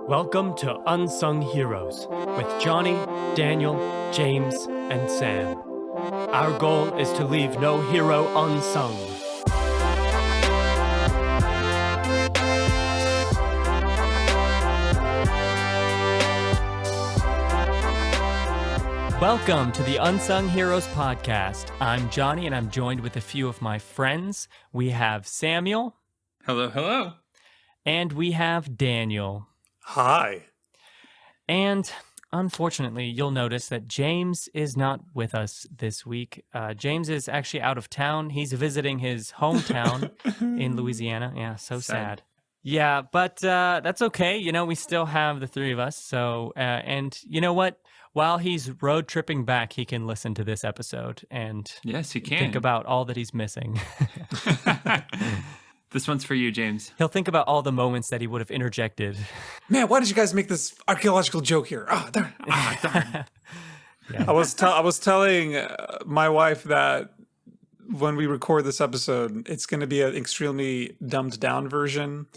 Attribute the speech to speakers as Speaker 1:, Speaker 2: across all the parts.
Speaker 1: Welcome to Unsung Heroes with Johnny, Daniel, James, and Sam. Our goal is to leave no hero unsung. Welcome to the Unsung Heroes podcast. I'm Johnny and I'm joined with a few of my friends. We have Samuel.
Speaker 2: Hello, hello.
Speaker 1: And we have Daniel.
Speaker 3: Hi.
Speaker 1: And unfortunately, you'll notice that James is not with us this week. James is actually out of town. He's visiting his hometown in Louisiana. Yeah, so sad. Yeah, but that's okay. You know, we still have the three of us. So, and you know what? While he's road tripping back, he can listen to this episode and
Speaker 2: yes, he can
Speaker 1: think about all that he's missing.
Speaker 2: This one's for you, James.
Speaker 1: He'll think about all the moments that he would have interjected.
Speaker 3: Man, why did you guys make this archaeological joke here? Ah, darn.
Speaker 1: Yeah.
Speaker 3: I was telling my wife that when we record this episode, it's going to be an extremely dumbed down version.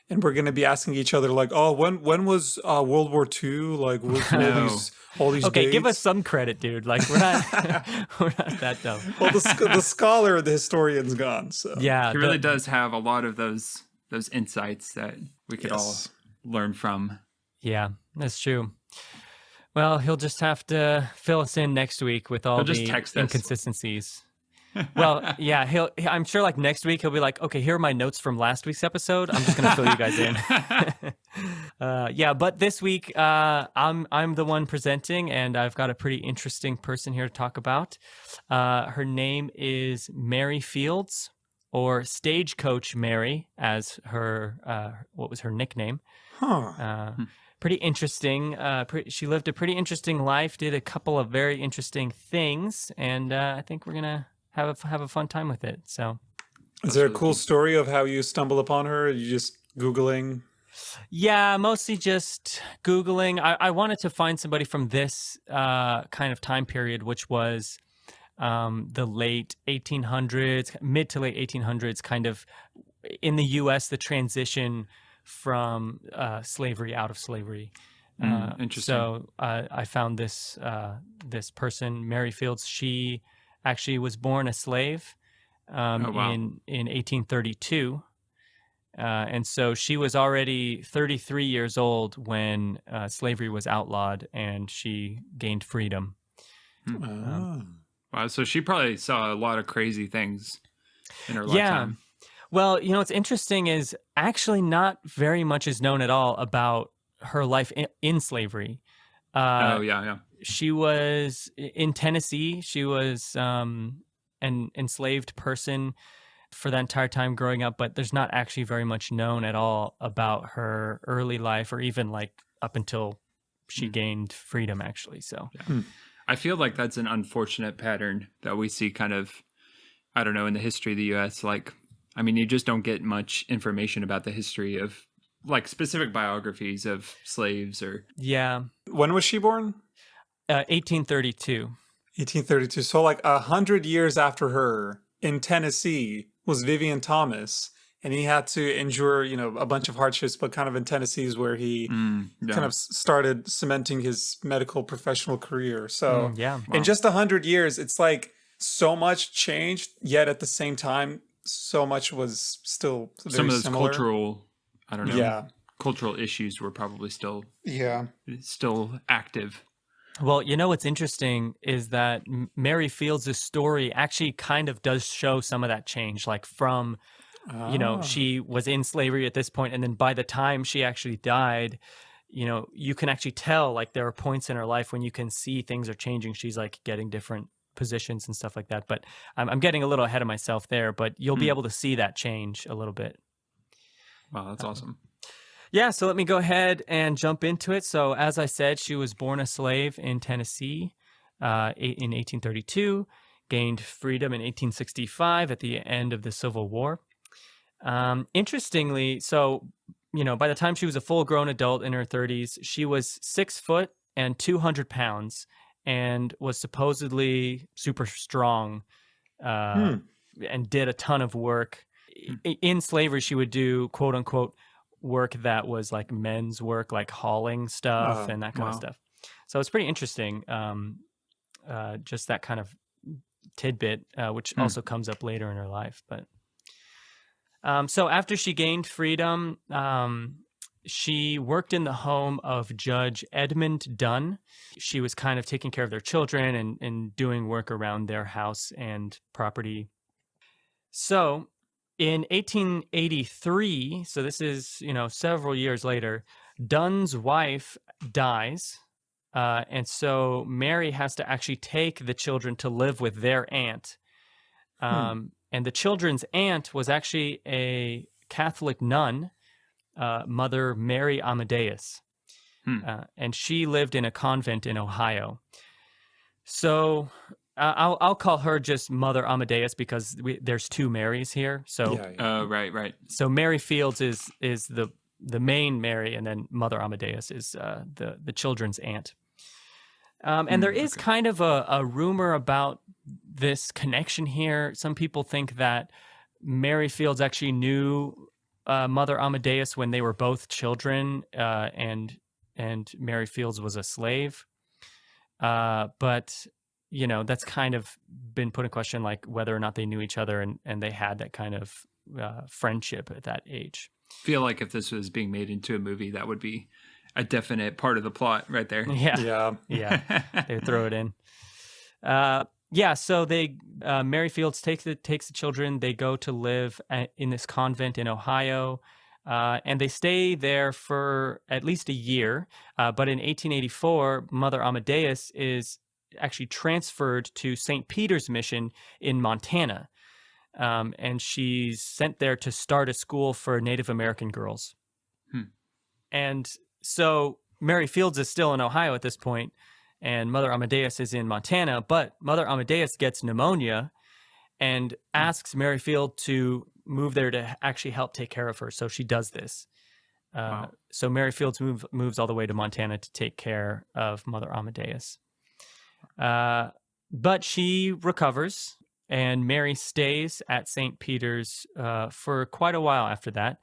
Speaker 3: And we're going to be asking each other, like, oh, when was World War II? Like, what's all these
Speaker 1: Okay,
Speaker 3: dates?
Speaker 1: give us some credit, dude. Like, we're not that dumb.
Speaker 3: Well, the scholar, the historian's gone. So
Speaker 1: Yeah,
Speaker 2: He really does have a lot of those insights that we could all learn from.
Speaker 1: Yeah, that's true. Well, he'll just have to fill us in next week with all the inconsistencies. Well, yeah, I'm sure like next week he'll be like, okay, here are my notes from last week's episode. I'm just going to fill you guys in. Yeah, but this week I'm the one presenting, and I've got a pretty interesting person here to talk about. Her name is Mary Fields, or Stagecoach Mary, as her what was her nickname. Pretty interesting. She lived a pretty interesting life, did a couple of very interesting things, and I think we're gonna have a fun time with it. So,
Speaker 3: is there a cool story of how you stumble upon her? Are you just Googling?
Speaker 1: Yeah, mostly just Googling. I wanted to find somebody from this kind of time period, which was the late 1800s, mid to late 1800s, kind of in the U.S., the transition from slavery out of slavery.
Speaker 2: Interesting.
Speaker 1: So I found this person, Mary Fields. She actually was born a slave in 1832. And so she was already 33 years old when slavery was outlawed and she gained freedom.
Speaker 2: Wow, so she probably saw a lot of crazy things in her lifetime.
Speaker 1: Well, you know, what's interesting is actually not very much is known at all about her life in slavery. She was in Tennessee. She was an enslaved person for that entire time growing up, but there's not actually very much known at all about her early life, or even like up until she gained freedom, actually. So
Speaker 2: I feel like that's an unfortunate pattern that we see kind of, I don't know, in the history of the U.S. Like, I mean, you just don't get much information about the history of like specific biographies of slaves or.
Speaker 1: Yeah.
Speaker 3: When was she born?
Speaker 1: 1832.
Speaker 3: 1832. So like 100 years after her in Tennessee was Vivian Thomas, and he had to endure, you know, a bunch of hardships, but kind of in Tennessee is where he kind of started cementing his medical professional career. So in just 100 years, it's like so much changed, yet at the same time, so much was still very
Speaker 2: some of those
Speaker 3: similar.
Speaker 2: cultural, I don't know, cultural issues were probably still active.
Speaker 1: Well, you know what's interesting is that Mary Fields' story actually kind of does show some of that change, like from, you know, she was in slavery at this point, and then by the time she actually died, you know, you can actually tell, like, there are points in her life when you can see things are changing. She's like getting different positions and stuff like that. But I'm getting a little ahead of myself there, but you'll be able to see that change a little bit.
Speaker 2: Wow, that's awesome.
Speaker 1: Yeah, so let me go ahead and jump into it. So as I said, she was born a slave in Tennessee in 1832, gained freedom in 1865 at the end of the Civil War. Interestingly, so, you know, by the time she was a full-grown adult in her 30s, she was 6 foot and 200 pounds and was supposedly super strong and did a ton of work. In slavery, she would do, quote unquote, work that was like men's work, like hauling stuff and that kind of stuff. So it's pretty interesting. Just that kind of tidbit, which also comes up later in her life. But so after she gained freedom, she worked in the home of Judge Edmund Dunn. She was kind of taking care of their children and doing work around their house and property. So in 1883, so this is, several years later, Dunn's wife dies. And so Mary has to actually take the children to live with their aunt. And the children's aunt was actually a Catholic nun, Mother Mary Amadeus. And she lived in a convent in Ohio. So I'll call her just Mother Amadeus because there's two Marys here. So
Speaker 2: right.
Speaker 1: So Mary Fields is the main Mary, and then Mother Amadeus is the children's aunt. And there is kind of a rumor about this connection here. Some people think that Mary Fields actually knew Mother Amadeus when they were both children, and Mary Fields was a slave. But that's kind of been put in question, like whether or not they knew each other and they had that kind of friendship at that age.
Speaker 2: I feel like if this was being made into a movie, that would be a definite part of the plot right there.
Speaker 1: Yeah. They would throw it in. So they Mary Fields takes the children. They go to live in this convent in Ohio, and they stay there for at least a year. But in 1884, Mother Amadeus is actually transferred to St. Peter's Mission in Montana, and she's sent there to start a school for Native American girls. And so Mary Fields is still in Ohio at this point, and Mother Amadeus is in Montana, but Mother Amadeus gets pneumonia and asks Mary Field to move there to actually help take care of her. So she does this. So Mary Fields moves all the way to Montana to take care of Mother Amadeus. But she recovers, and Mary stays at St. Peter's for quite a while after that.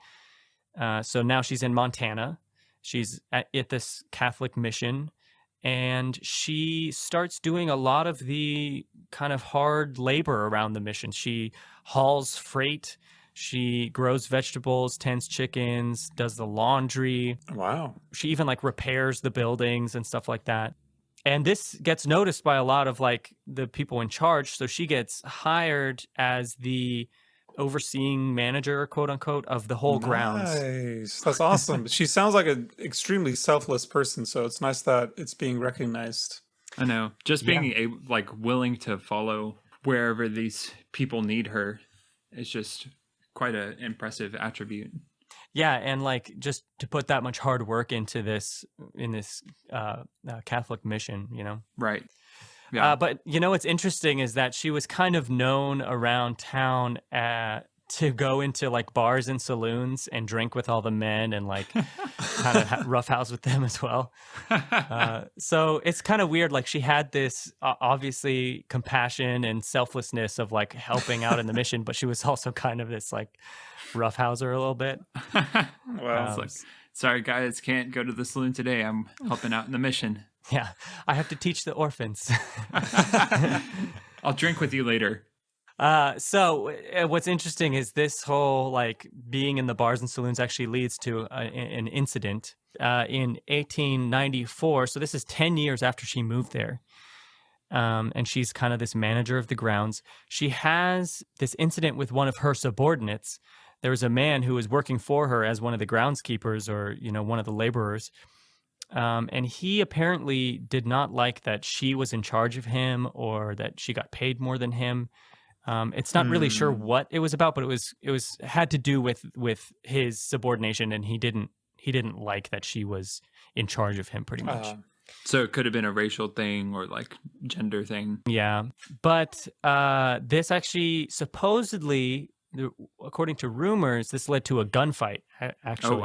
Speaker 1: So now she's in Montana. She's at this Catholic mission, and she starts doing a lot of the kind of hard labor around the mission. She hauls freight, she grows vegetables, tends chickens, does the laundry.
Speaker 3: Wow.
Speaker 1: She even repairs the buildings and stuff like that. And this gets noticed by a lot of the people in charge. So she gets hired as the overseeing manager, quote unquote, of the whole grounds.
Speaker 3: Nice. That's awesome. She sounds like an extremely selfless person, so it's nice that it's being recognized.
Speaker 2: I know. Just being willing to follow wherever these people need her is just quite an impressive attribute.
Speaker 1: Yeah, and just to put that much hard work into this Catholic mission,
Speaker 2: Right. Yeah.
Speaker 1: But what's interesting is that she was kind of known around town to go into bars and saloons and drink with all the men and kind of roughhouse with them as well. So it's kind of weird. She had this obviously compassion and selflessness of helping out in the mission, but she was also kind of this roughhouser a little bit.
Speaker 2: Well, sorry guys, can't go to the saloon today. I'm helping out in the mission.
Speaker 1: Yeah, I have to teach the orphans.
Speaker 2: I'll drink with you later.
Speaker 1: So what's interesting is this whole being in the bars and saloons actually leads to an incident in 1894. So this is 10 years after she moved there. And she's kind of this manager of the grounds. She has this incident with one of her subordinates. There was a man who was working for her as one of the groundskeepers or, one of the laborers. And he apparently did not like that she was in charge of him or that she got paid more than him. It's not really sure what it was about, but it was had to do with his subordination, and he didn't like that she was in charge of him pretty much.
Speaker 2: So it could have been a racial thing or gender thing.
Speaker 1: Yeah, but this actually supposedly, according to rumors, this led to a gunfight. Actually,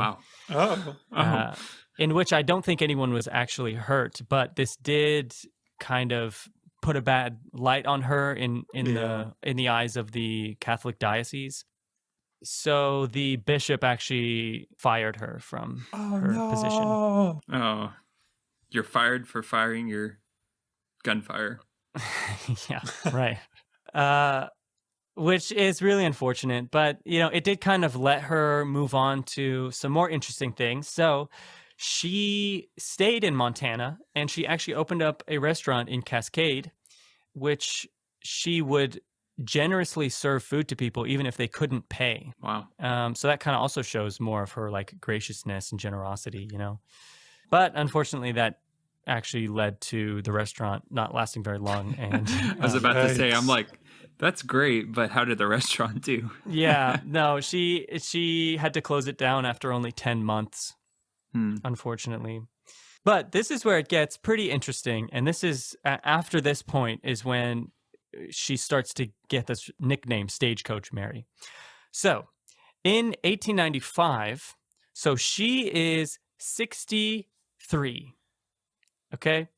Speaker 2: oh wow,
Speaker 1: in which I don't think anyone was actually hurt, but this did kind of put a bad light on her in the eyes of the Catholic diocese. So the bishop actually fired her from her position.
Speaker 2: Oh, you're fired for firing your gunfire.
Speaker 1: Yeah, right. Which is really unfortunate, but it did kind of let her move on to some more interesting things. So she stayed in Montana, and she actually opened up a restaurant in Cascade, which she would generously serve food to people even if they couldn't pay.
Speaker 2: Wow.
Speaker 1: So that kind of also shows more of her like graciousness and generosity, But unfortunately, that actually led to the restaurant not lasting very long. And
Speaker 2: I was about to say, I'm like, that's great, but how did the restaurant do?
Speaker 1: Yeah, no, she had to close it down after only 10 months, unfortunately. But this is where it gets pretty interesting. And this is after this point is when she starts to get this nickname, Stagecoach Mary. So in 1895, so she is 63. Okay.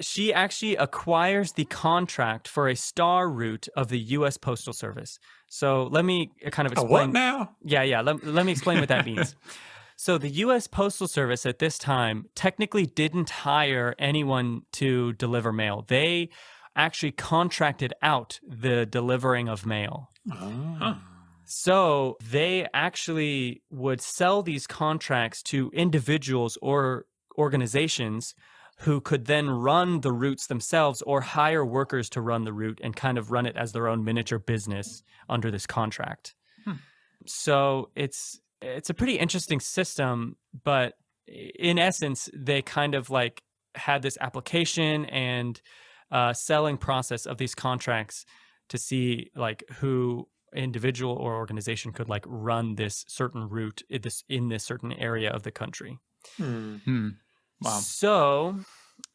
Speaker 1: She actually acquires the contract for a star route of the U.S. Postal Service. So let me kind of explain.
Speaker 3: What now?
Speaker 1: Yeah. Let me explain what that means. So the U.S. Postal Service at this time technically didn't hire anyone to deliver mail. They actually contracted out the delivering of mail.
Speaker 3: Oh. Huh.
Speaker 1: So they actually would sell these contracts to individuals or organizations who could then run the routes themselves or hire workers to run the route and kind of run it as their own miniature business under this contract. So it's a pretty interesting system, but in essence, they kind of like had this application and selling process of these contracts to see like who individual or organization could like run this certain route in this certain area of the country.
Speaker 2: Wow.
Speaker 1: So,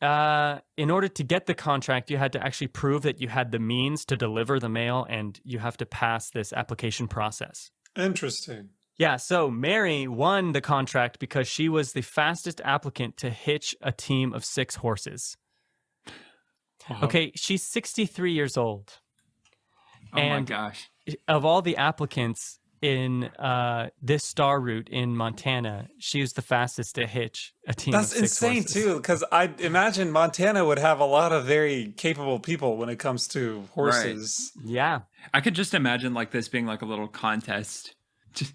Speaker 1: in order to get the contract, you had to actually prove that you had the means to deliver the mail, and you have to pass this application process.
Speaker 3: Interesting.
Speaker 1: Yeah, so Mary won the contract because she was the fastest applicant to hitch a team of 6 horses. Okay, she's 63 years old.
Speaker 2: Oh my gosh.
Speaker 1: Of all the applicants in this star route in Montana, she was the fastest to hitch a team of 6 horses.
Speaker 3: That's insane too, because I imagine Montana would have a lot of very capable people when it comes to horses.
Speaker 1: Right. Yeah.
Speaker 2: I could just imagine like this being like a little contest. Just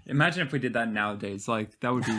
Speaker 2: imagine if we did that nowadays. Like that would be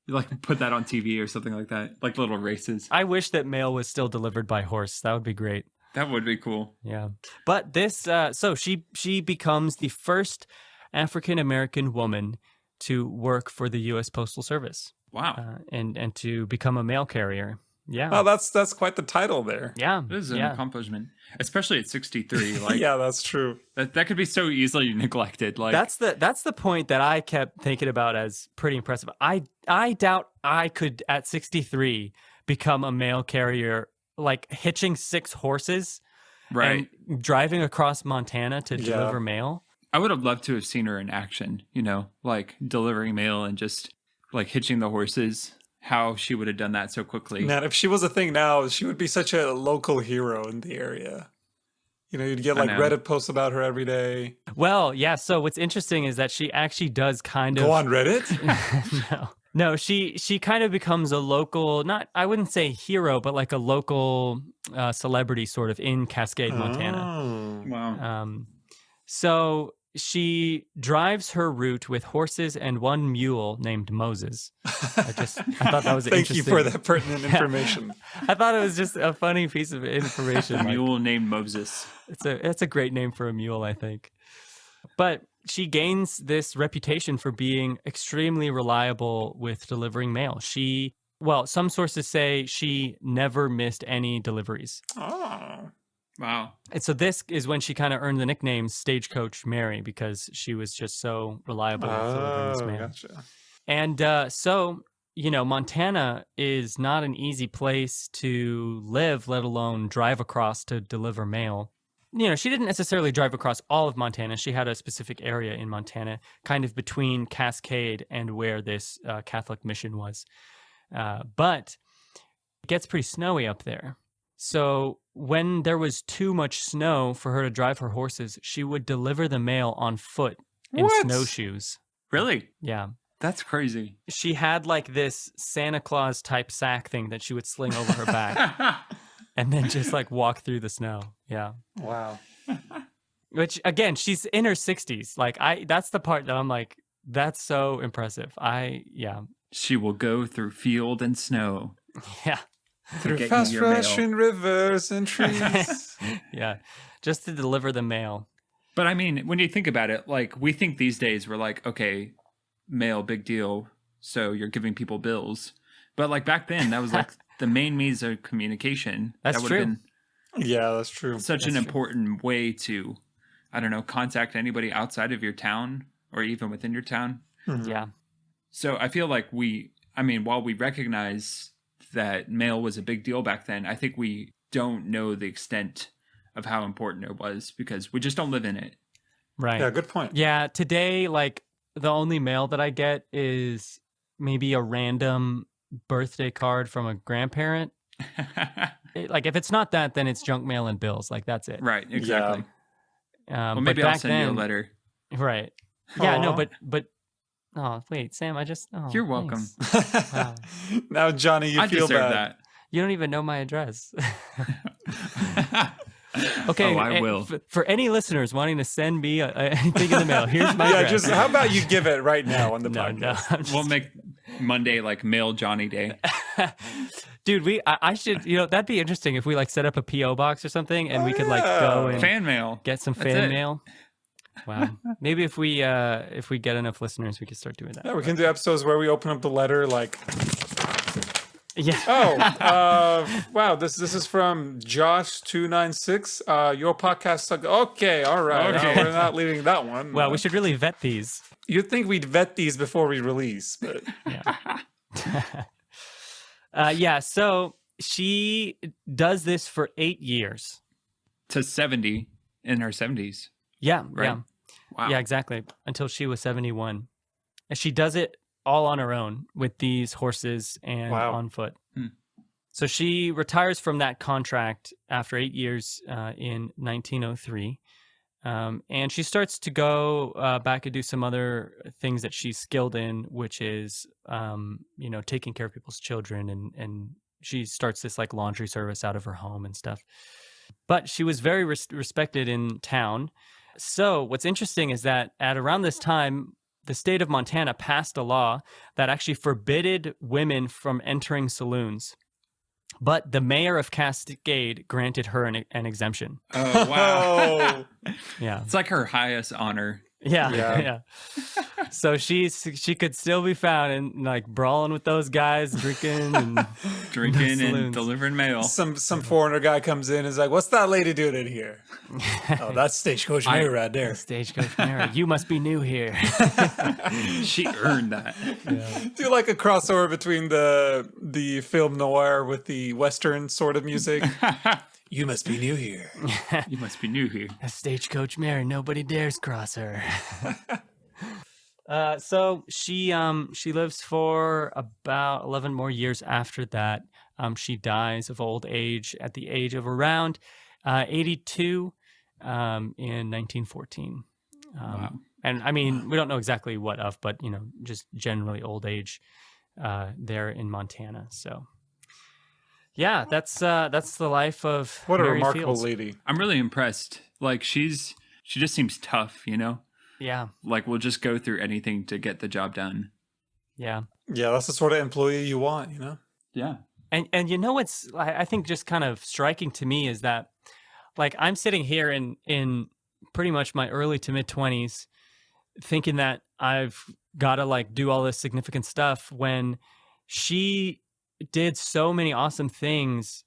Speaker 2: like put that on TV or something like that. Like little races.
Speaker 1: I wish that mail was still delivered by horse. That would be great.
Speaker 2: That would be cool.
Speaker 1: Yeah. But this so she becomes the first African American woman to work for the U.S. Postal Service.
Speaker 2: Wow.
Speaker 1: And to become a mail carrier. Yeah.
Speaker 3: Oh, that's quite the title there.
Speaker 1: Yeah.
Speaker 2: It is an accomplishment, especially at 63. Like,
Speaker 3: yeah, that's true.
Speaker 2: That could be so easily neglected. Like
Speaker 1: that's the point that I kept thinking about as pretty impressive. I doubt I could at 63 become a mail carrier, like hitching 6 horses,
Speaker 2: right,
Speaker 1: and driving across Montana to deliver mail.
Speaker 2: I would have loved to have seen her in action. Like delivering mail and just like hitching the horses. How she would have done that so quickly.
Speaker 3: Man, if she was a thing now, she would be such a local hero in the area. You'd get like Reddit posts about her every day.
Speaker 1: Well, yeah. So what's interesting is that she actually does kind of
Speaker 3: go on Reddit.
Speaker 1: No, she kind of becomes a local, I wouldn't say hero, but like a local celebrity sort of in Cascade, Montana.
Speaker 2: Wow.
Speaker 1: So she drives her route with horses and 1 mule named Moses. I thought that was
Speaker 3: Thank you for that pertinent information.
Speaker 1: I thought it was just a funny piece of information.
Speaker 2: A mule named Moses.
Speaker 1: It's a great name for a mule, I think. But she gains this reputation for being extremely reliable with delivering mail. Some sources say she never missed any deliveries.
Speaker 3: Oh.
Speaker 2: Wow.
Speaker 1: And so this is when she kind of earned the nickname Stagecoach Mary, because she was just so reliable with delivering this mail.
Speaker 3: Gotcha.
Speaker 1: And so, Montana is not an easy place to live, let alone drive across to deliver mail. She didn't necessarily drive across all of Montana. She had a specific area in Montana, kind of between Cascade and where this Catholic mission was. But it gets pretty snowy up there. So when there was too much snow for her to drive her horses, she would deliver the mail on foot in snowshoes.
Speaker 2: Really?
Speaker 1: Yeah.
Speaker 2: That's crazy.
Speaker 1: She had like this Santa Claus type sack thing that she would sling over her back and then just like walk through the snow. Yeah.
Speaker 3: Wow.
Speaker 1: Which again, she's in her 60s. Like that's the part that I'm like, that's so impressive.
Speaker 2: She will go through field and snow.
Speaker 1: Yeah.
Speaker 3: Through fast rushing rivers and trees.
Speaker 1: Yeah. Just to deliver the mail.
Speaker 2: But I mean, when you think about it, like we think these days we're like, okay, mail, big deal. So you're giving people bills. But like back then, that was like the main means of communication.
Speaker 1: That's
Speaker 2: that
Speaker 1: true.
Speaker 3: Yeah, that's true.
Speaker 2: Such an important way to, I don't know, contact anybody outside of your town or even within your town.
Speaker 3: Mm-hmm.
Speaker 1: Yeah.
Speaker 2: So I feel like while we recognize that mail was a big deal back then, I think we don't know the extent of how important it was because we just don't live in it.
Speaker 1: Right.
Speaker 3: Yeah, good point.
Speaker 1: Yeah, today, like, the only mail that I get is maybe a random birthday card from a grandparent. Like, if it's not that, then it's junk mail and bills. Like, that's it.
Speaker 2: Right, exactly.
Speaker 1: Yeah.
Speaker 2: Well, maybe I'll send you a letter.
Speaker 1: Right. Yeah, no, but oh, wait, Sam,
Speaker 2: You're welcome.
Speaker 1: Wow.
Speaker 3: Now, Johnny, you feel bad.
Speaker 2: That.
Speaker 1: You don't even know my address. Okay,
Speaker 2: I will.
Speaker 1: For any listeners wanting to send me anything in the mail, here's my address.
Speaker 3: Just how about you give it right now on the podcast?
Speaker 2: We'll make Monday like Mail Johnny Day.
Speaker 1: Dude, I should, that'd be interesting if we like set up a PO box or something and we could like go and
Speaker 2: fan mail,
Speaker 1: get some fan mail. Wow. Maybe if we get enough listeners, we could start doing that.
Speaker 3: Yeah, we can do episodes where we open up the letter like.
Speaker 1: Yeah.
Speaker 3: Wow. This is from Josh296. Your podcast sucks. Okay. All right.
Speaker 2: Okay.
Speaker 3: We're not leaving that one.
Speaker 1: Well, we should really vet these.
Speaker 3: You'd think we'd vet these before we release, but
Speaker 1: yeah. So she does this for 8 years.
Speaker 2: To 70 in her 70s.
Speaker 1: Yeah.
Speaker 2: Right?
Speaker 1: Yeah.
Speaker 2: Wow.
Speaker 1: Yeah, exactly. Until she was 71. And she does it all on her own with these horses and on foot. So she retires from that contract after 8 years in 1903. And she starts to go back and do some other things that she's skilled in, which is, taking care of people's children. And she starts this like laundry service out of her home and stuff. But she was very respected in town. So what's interesting is that at around this time, the state of Montana passed a law that actually forbidded women from entering saloons. But the mayor of Cascade granted her an exemption.
Speaker 2: Oh, wow.
Speaker 1: Yeah.
Speaker 2: It's like her highest honor.
Speaker 1: Yeah. So she could still be found and like brawling with those guys, drinking and
Speaker 2: delivering mail.
Speaker 3: Some foreigner guy comes in and is like, "What's that lady doing in here?" Oh, that's Stagecoach Mary right there.
Speaker 1: Stagecoach Mary, you must be new here.
Speaker 2: She earned that.
Speaker 3: Yeah. Do like a crossover between the film noir with the Western sort of music. You must be new here.
Speaker 2: You must be new here.
Speaker 1: Stagecoach Mary, nobody dares cross her. So she lives for about 11 more years after that. She dies of old age at the age of around 82 in 1914.
Speaker 2: Wow.
Speaker 1: And I mean, we don't know exactly what of, but just generally old age there in Montana. So. Yeah, that's the life of
Speaker 3: what a
Speaker 1: Mary
Speaker 3: remarkable
Speaker 1: Fields.
Speaker 3: lady.
Speaker 2: I'm really impressed. Like she just seems tough,
Speaker 1: Yeah.
Speaker 2: Like we'll just go through anything to get the job done.
Speaker 1: Yeah.
Speaker 3: Yeah, that's the sort of employee you want,
Speaker 2: Yeah.
Speaker 1: And what's I think just kind of striking to me is that like I'm sitting here in pretty much my early to mid 20s thinking that I've got to like do all this significant stuff when she did so many awesome things,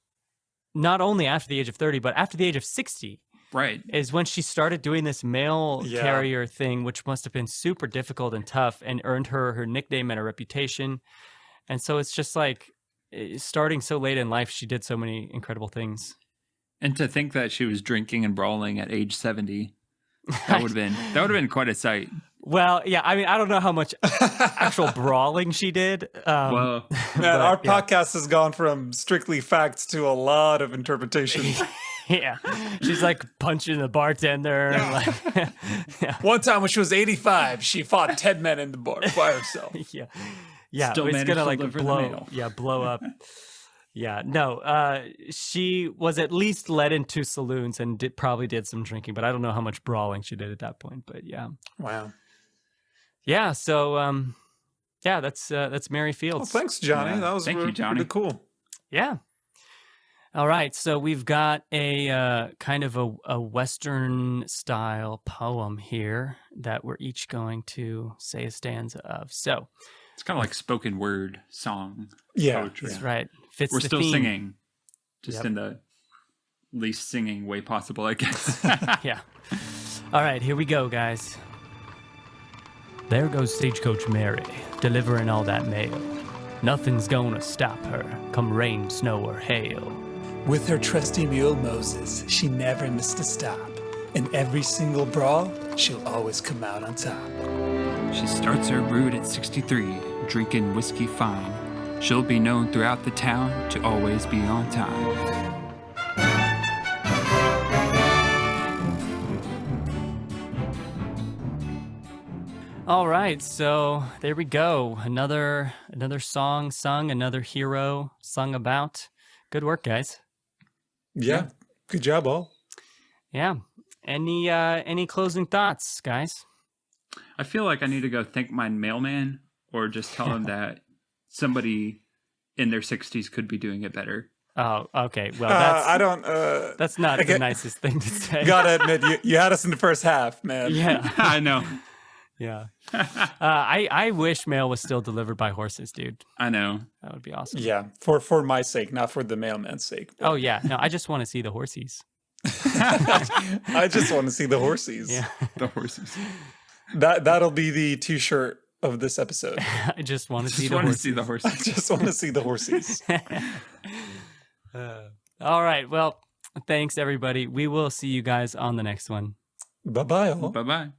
Speaker 1: not only after the age of 30, but after the age of 60.
Speaker 2: Right.
Speaker 1: Is when she started doing this mail carrier thing, which must have been super difficult and tough and earned her nickname and a reputation. And so it's just like starting so late in life, she did so many incredible things.
Speaker 2: And to think that she was drinking and brawling at age 70, that would have been quite a sight.
Speaker 1: Well, yeah, I mean, I don't know how much actual brawling she did.
Speaker 3: Man, our podcast has gone from strictly facts to a lot of interpretation.
Speaker 1: Yeah, she's like punching the bartender. Like,
Speaker 3: One time when she was 85, she fought 10 men in the bar by herself.
Speaker 1: Yeah,
Speaker 2: Still
Speaker 1: it's gonna like blow up. Yeah, no, she was at least led into saloons and probably did some drinking, but I don't know how much brawling she did at that point. But yeah,
Speaker 3: wow,
Speaker 1: yeah. So that's Mary Fields.
Speaker 3: Well, thanks, Johnny. Yeah. That was really cool.
Speaker 1: Yeah. All right, so we've got a kind of a Western style poem here that we're each going to say a stanza of. So
Speaker 2: it's kind of like spoken word song.
Speaker 3: Yeah,
Speaker 2: poetry.
Speaker 1: That's right. Fits
Speaker 2: We're
Speaker 1: the
Speaker 2: still
Speaker 1: theme.
Speaker 2: singing, just in the least singing way possible, I guess.
Speaker 1: Yeah. All right, here we go, guys. There goes Stagecoach Mary, delivering all that mail. Nothing's gonna stop her, come rain, snow, or hail.
Speaker 3: With her trusty mule Moses, she never missed a stop. In every single brawl, she'll always come out on top.
Speaker 2: She starts her route at 63, drinking whiskey fine. She'll be known throughout the town to always be on time.
Speaker 1: All right, so there we go. Another song sung, another hero sung about. Good work, guys.
Speaker 3: Yeah. Good job, all.
Speaker 1: Yeah. Any closing thoughts, guys?
Speaker 2: I feel like I need to go thank my mailman, or just tell him that somebody in their 60s could be doing it better.
Speaker 1: Oh, okay. Well, that's not the nicest thing to say.
Speaker 3: Gotta admit, you had us in the first half, man.
Speaker 1: Yeah,
Speaker 2: I know.
Speaker 1: Yeah. I wish mail was still delivered by horses, dude.
Speaker 2: I know.
Speaker 1: That would be awesome.
Speaker 3: Yeah, for my sake, not for the mailman's sake.
Speaker 1: Oh yeah, no, I just want to see the horsies.
Speaker 3: I just want to see the horsies.
Speaker 1: Yeah,
Speaker 2: the horses.
Speaker 3: That'll be the t-shirt of this episode.
Speaker 1: I just want to see
Speaker 2: the
Speaker 1: horses.
Speaker 3: I just want to see the horsies.
Speaker 1: All right. Well, thanks everybody. We will see you guys on the next one.
Speaker 3: Bye-bye.
Speaker 2: Bye-bye.